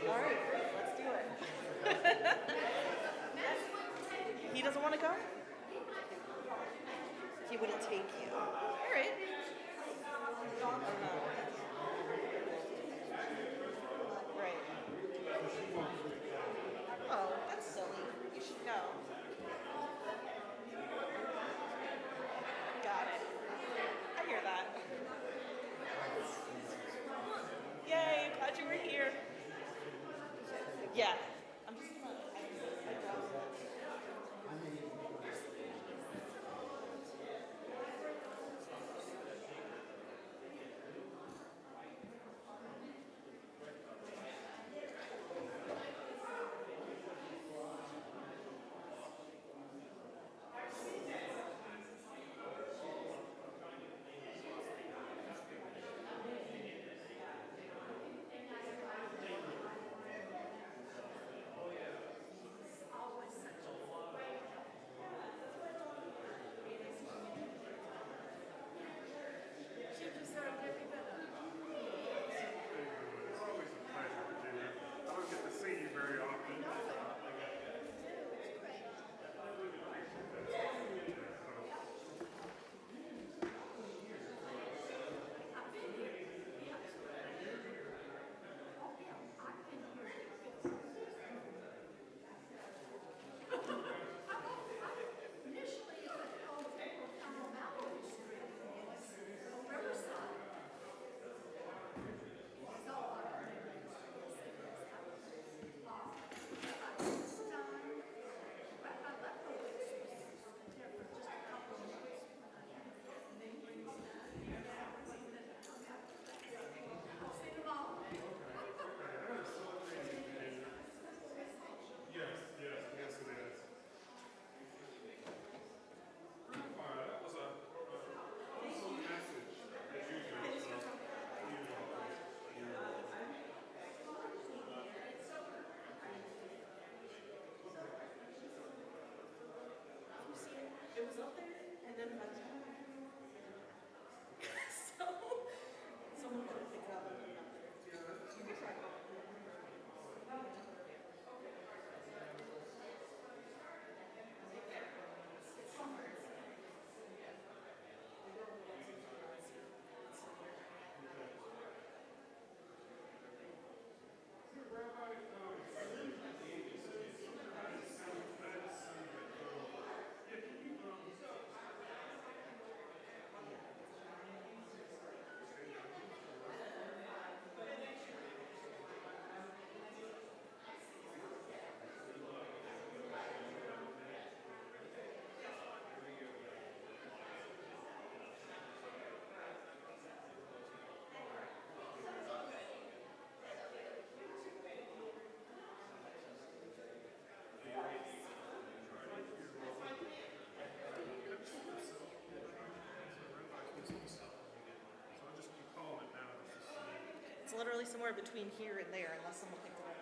All right, let's do it. He doesn't want to go? He wouldn't take you. All right. Oh, no. Right. Oh, that's silly. You should go. Got it. I hear that. Yay, glad you were here. Yeah. I'm just gonna. It was up there, and then by the time so someone could pick it up and put it up there. You could try. It's literally somewhere between here and there, unless someone picked it up.